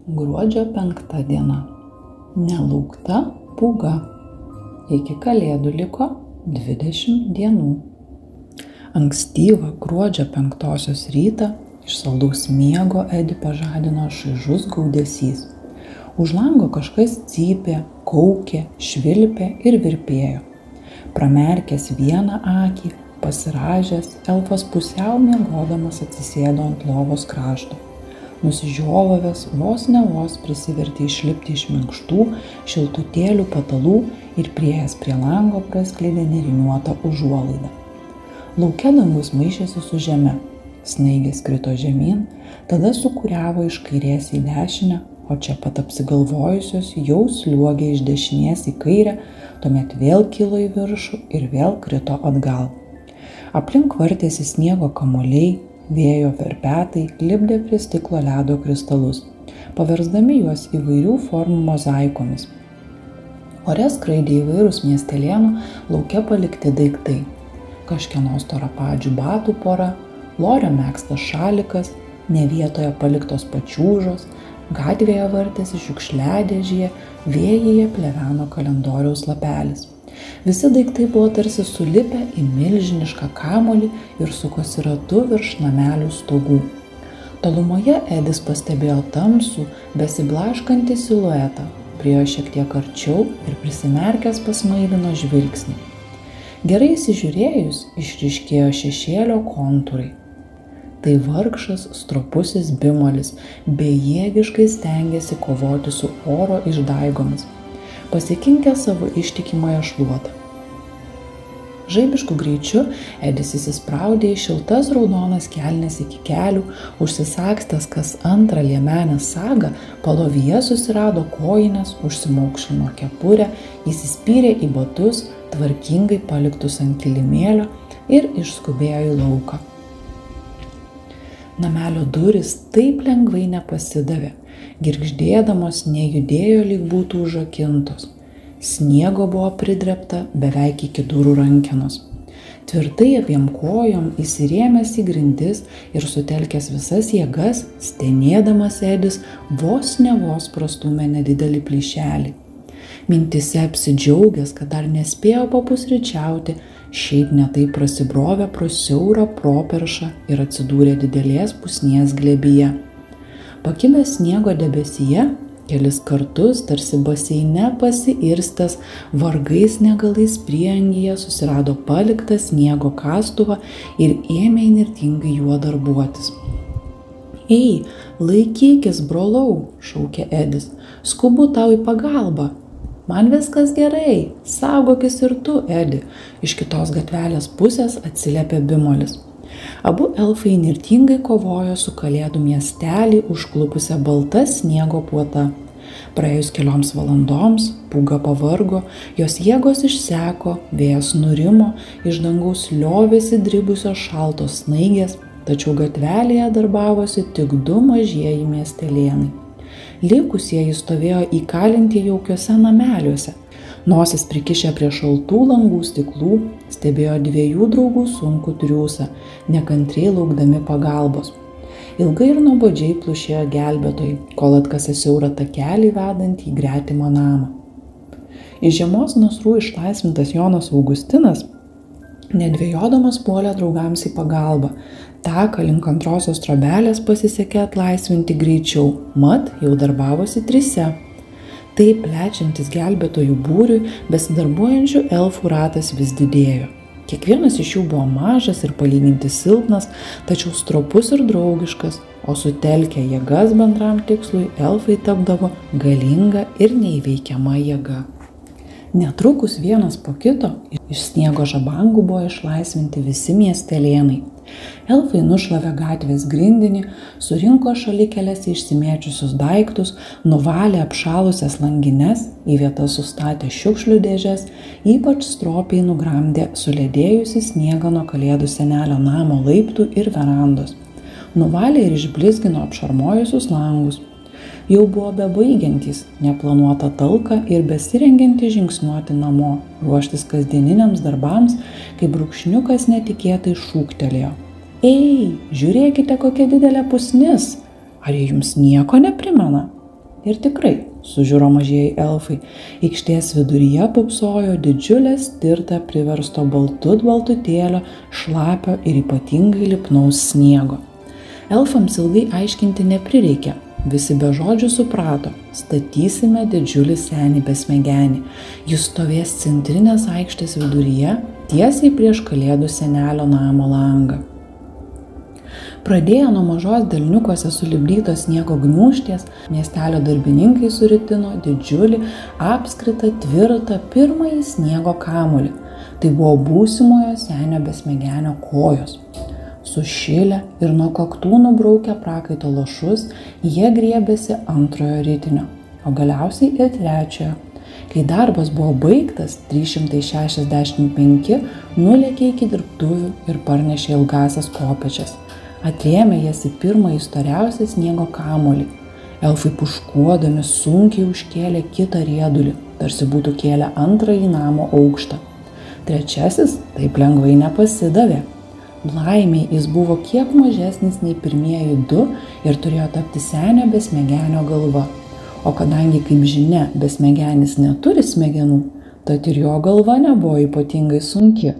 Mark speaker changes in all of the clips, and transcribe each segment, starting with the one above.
Speaker 1: Gruodžio 5 diena. Nelaukta pūga. Iki kalėdų liko 20 dienų. Ankstyvą gruodžio 5 rytą iš saldaus miego Edį pažadino šaižus gaudesys. Už lango kažkas cypė, kaukė, švilpė ir virpėjo. Pramerkęs vieną akį, pasirąžęs, elfas pusiau miegodamas atsisėdo ant lovos krašto. Nusižiovavęs vos ne vos prisivertė išlipti iš minkštų, šiltutėlių patalų ir priėjęs prie lango praskleidė nėriniuotą užuolaidą. Lauke dangus maišėsi su žeme, snaigės krito žemyn, tada sūkuriavo iš kairės į dešinę, o čia pat apsigalvojusios jau sliuogė iš dešinės į kairę, tuomet vėl kilo į viršų ir vėl krito atgal. Aplink vartėsi sniego kamuoliai, vėjo verpetai lipdė prie stiklo ledo kristalus, paversdami juos įvairių formų mozaikomis. Ore skraidė įvairūs miestelėnų lauke palikti daiktai. Kažkieno storapadžių batų pora, lorio megztas šalikas, ne vietoje paliktos pačiūžos, gatvėje vartėsi šiukšliadėžėje, vėjyje pleveno kalendoriaus lapelis. Visi daiktai buvo tarsi sulipę į milžinišką kamuolį ir sukosi ratu virš namelių stogų. Tolumoje Edis pastebėjo tamsų, besiblaškantį siluetą, priėjo šiek tiek arčiau ir prisimerkęs pasmailino žvilgsnį. Gerai įsižiūrėjus, išryškėjo šešėlio kontūrai. Tai vargšas stropusis bimolis bejėgiškai stengėsi kovoti su oro išdaigomis, pasikinkė savo ištikimąją šluotą. Žaibišku greičiu Edis įsispraudė į šiltas raudonas kelnes iki kelių, užsisagstęs kas antrą liemenės sagą, palovyje susirado kojines, užsimaukšlino kepurę, įsispyrė į batus, tvarkingai paliktus ant kilimėlio ir išskubėjo į lauką. Namelio durys taip lengvai nepasidavė, girgždėdamos nejudėjo lyg būtų užrakintos. Sniego buvo pridrėbta beveik iki durų rankenos. Tvirtai abiem kojom įsirėmęs į grindis ir sutelkęs visas jėgas, stenėdamas Edis vos ne vos prastūmė nedidelį plyšelį. Mintise apsidžiaugęs, kad dar nespėjo papusryčiauti, šiaip netai prasibrovė pro siaurą properšą ir atsidūrė didelės pusnies glėbyje. Pakibęs sniego debesyje, kelis kartus tarsi baseine pasiirstęs, vargais negalais prieangyje susirado paliktą sniego kastuvą ir ėmė įnirtingai juo darbuotis. Ei, laikykis, brolau, šaukė Edis, skubu tau į pagalbą. Man viskas gerai, saugokis ir tu, Edi, iš kitos gatvelės pusės atsiliepė bimolis. Abu elfai nirtingai kovojo su kalėdų miestelį užklupusią balta sniego puota. Praėjus kelioms valandoms, pūga pavargo, jos jėgos išseko, vėjas nurimo, iš dangaus liovėsi dribusios šaltos snaigės, tačiau gatvelėje darbavosi tik du mažieji miestelėnai. Likusieji stovėjo įkalinti jaukiuose nameliuose. Nosis prikišę prie šaltų langų stiklų, stebėjo dviejų draugų sunkų triūsą, nekantriai laukdami pagalbos. Ilgai ir nuobodžiai plušėjo gelbėtojai, kol atkasė siaurą takelį vedantį į gretimą namą. Iš žiemos nasrų išlaisvintas Jonas Augustinas, nedvejodamas puolė draugams į pagalbą. Taką link antrosios trobelės pasisekė atlaisvinti greičiau, mat jau darbavosi trise. Taip plečiantis gelbėtojų būriui, besidarbuojančių elfų ratas vis didėjo. Kiekvienas iš jų buvo mažas ir palyginti silpnas, tačiau stropus ir draugiškas, o sutelkę jėgas bendram tikslui elfai tapdavo galinga ir neįveikiama jėga. Netrukus vienas po kito iš sniego žabangų buvo išlaisvinti visi miestelėnai. Elfai nušlavė gatvės grindinį, surinko šalikelėse išsimėčiusius daiktus, nuvalė apšalusias langines, į vietas sustatė šiukšlių dėžes, ypač stropiai nugramdė suledėjusi sniegą nuo kalėdų senelio namo laiptų ir verandos. Nuvalė ir išblizgino apšarmojusius langus. Jau buvo bebaigiantys neplanuotą talką ir besirengiantys žingsniuoti namo, ruoštis kasdieniniams darbams, kai brūkšniukas netikėtai šūktelėjo. Ei, žiūrėkite, kokia didelė pusnis! Ar jie jums nieko neprimena? Ir tikrai, sužiuro mažieji elfai, aikštės viduryje pupsojo didžiulės tirta priversto baltutėlio, šlapio ir ypatingai lipnaus sniego. Elfams ilgai aiškinti neprireikė, visi be žodžių suprato, statysime didžiulį senį besmegenį, jis stovės centrinės aikštės viduryje, tiesiai prieš Kalėdų senelio namo langą. Pradėję nuo mažos delniukuose sulipdytos sniego gniūžtės, miestelio darbininkai suritino didžiulį, apskritą, tvirtą pirmąjį sniego kamuolį. Tai buvo būsimojo senio besmegenio kojos. Sušilę ir nuo kaktų nubraukę prakaito lašus, jie griebėsi antrojo ritinio, o galiausiai ir trečiojo. Kai darbas buvo baigtas, 365 nulėkė iki dirbtuvių ir parnešė ilgasias kopėčias. Atrėmė jas į pirmąjį storiausią sniego kamuolį. Elfai puškuodami sunkiai užkėlė kitą riedulį, tarsi būtų kėlę antrąjį namo aukštą. Trečiasis taip lengvai nepasidavė. Laimiai jis buvo kiek mažesnis nei pirmieji du ir turėjo tapti senio besmegenio galva. O kadangi, kaip žinia, besmegenis neturi smegenų, tad ir jo galva nebuvo ypatingai sunki.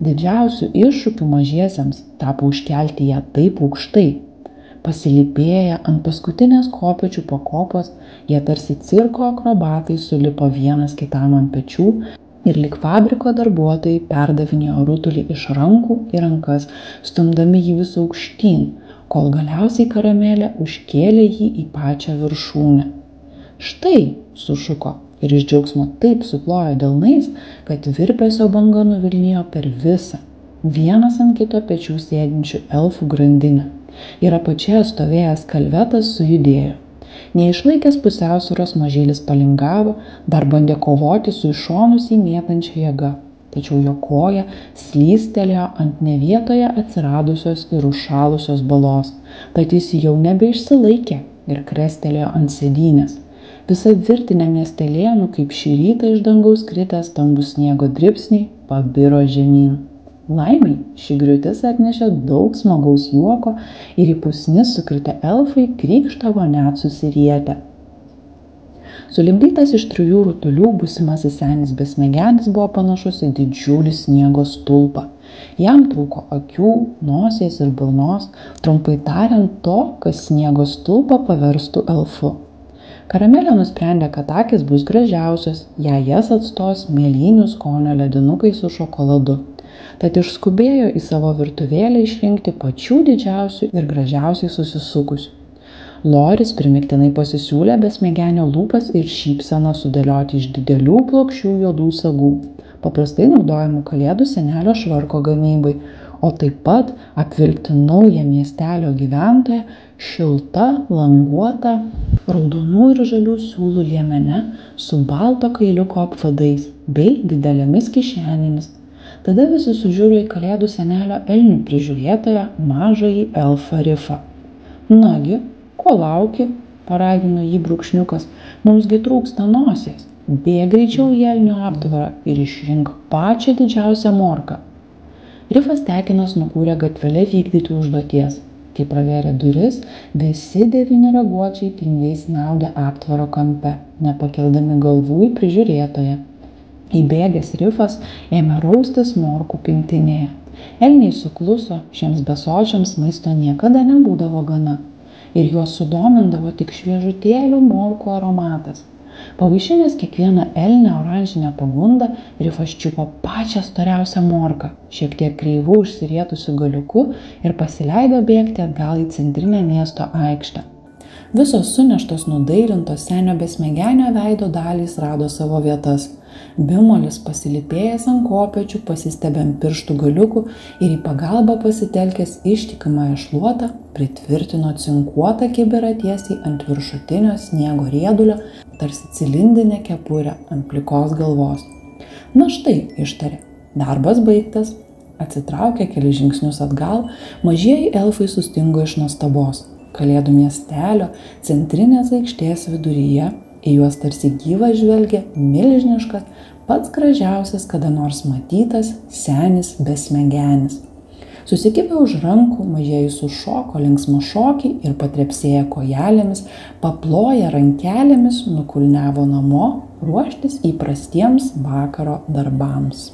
Speaker 1: Didžiausių iššūkių mažiesiems tapo užkelti ją taip aukštai. Pasilipėję ant paskutinės kopėčių pakopos, jie tarsi cirko akrobatai sulipo vienas kitam ant pečių ir lyg fabriko darbuotojai perdavinėjo rutulį iš rankų į rankas, stumdami jį vis aukštyn, kol galiausiai Karamelė užkėlė jį į pačią viršūnę. Štai, sušuko ir iš džiaugsmo taip suplojo delnais, kad virpesio banga nuvilnijo per visą, vienas ant kito pečių sėdinčių elfų grandinę. Ir apačioje stovėjęs kalvetas sujudėjo. Neišlaikęs pusiausvyros mažylis palingavo, dar bandė kovoti su iš šonus įmėtančia jėga, tačiau jo koja slystelėjo ant ne vietoje atsiradusios ir užšalusios balos, tad jis jau nebeišsilaikė ir krestelėjo ant sėdynės. Visa virtinė miestelėnų, kaip šį rytą iš dangaus kritęs stambus sniego dribsniai, pabiro žemyn. Laimiai, ši griūtis atnešė daug smagaus juoko ir į pusnis sukritę elfai krykštavo net susirietę. Sulipdytas iš 3 rutulių būsimasis senis besmegenis buvo panašus į didžiulį sniego stulpą. Jam trūko akių, nosies ir burnos, trumpai tariant to, kas sniego stulpą paverstų elfu. Karamelė nusprendė, kad akys bus gražiausios, jei jas atstos mėlynių skonio ledinukai su šokoladu. Tad išskubėjo į savo virtuvėlę išrinkti pačių didžiausių ir gražiausiai susisukusių. Loris primiktinai pasisiūlė besmegenio lūpas ir šypseną sudėlioti iš didelių plokščių juodų sagų, paprastai naudojamų Kalėdų senelio švarko gamybai, o taip pat apvilkti naują miestelio gyventoją šilta, languota, raudonų ir žalių siūlų liemene su balto kailiuko apvadais bei didelėmis kišenėmis. Tada visi sužiūrėjo į Kalėdų senelio elnių prižiūrėtoją mažąjį elfą Rifą. Nagi, ko lauki, paragino jį brūkšniukas, mumsgi trūksta nosies. Bėk greičiau į elnių aptvarą ir išrink pačią didžiausią morką. Rifas tekinas nukūrė gatvelę vykdyti užduoties. Kai pravėrė duris, visi 9 raguočiai tingiai snaudė aptvaro kampe, nepakeldami galvų į prižiūrėtoją. Įbėgęs Rifas ėmė raustis morkų pintinėje. Elniai sukluso, šiems besočiams maisto niekada nebūdavo gana ir juos sudomindavo tik šviežutėlių morkų aromatas. Pavaišinęs kiekvieną elnę oranžinę pagundą, Rifas čiupo pačią storiausią morką, šiek tiek kreivų užsirietusiu galiuku ir pasileido bėgti atgal į centrinę miesto aikštę. Visos suneštos nudailintos senio besmegenio veido dalys rado savo vietas. Bimolis pasilipėjęs ant kopėčių pasistebė ant pirštų galiukų ir į pagalbą pasitelkęs ištikimąją šluotą pritvirtino cinkuotą kibirą tiesiai ant viršutinio sniego riedulio, tarsi cilindrinę kepurę ant plikos galvos. Na štai, ištarė, darbas baigtas. Atsitraukę keli žingsnius atgal, mažieji elfai sustingo iš nuostabos. Kalėdų miestelio centrinės aikštės viduryje į juos tarsi gyvas žvelgė milžiniškas, pats gražiausias kada nors matytas senis besmegenis. Susikibę už rankų, mažieji sušoko linksmą šokį ir patrepsėję kojelėmis, paploję rankelėmis, nukulniavo namo ruoštis įprastiems vakaro darbams.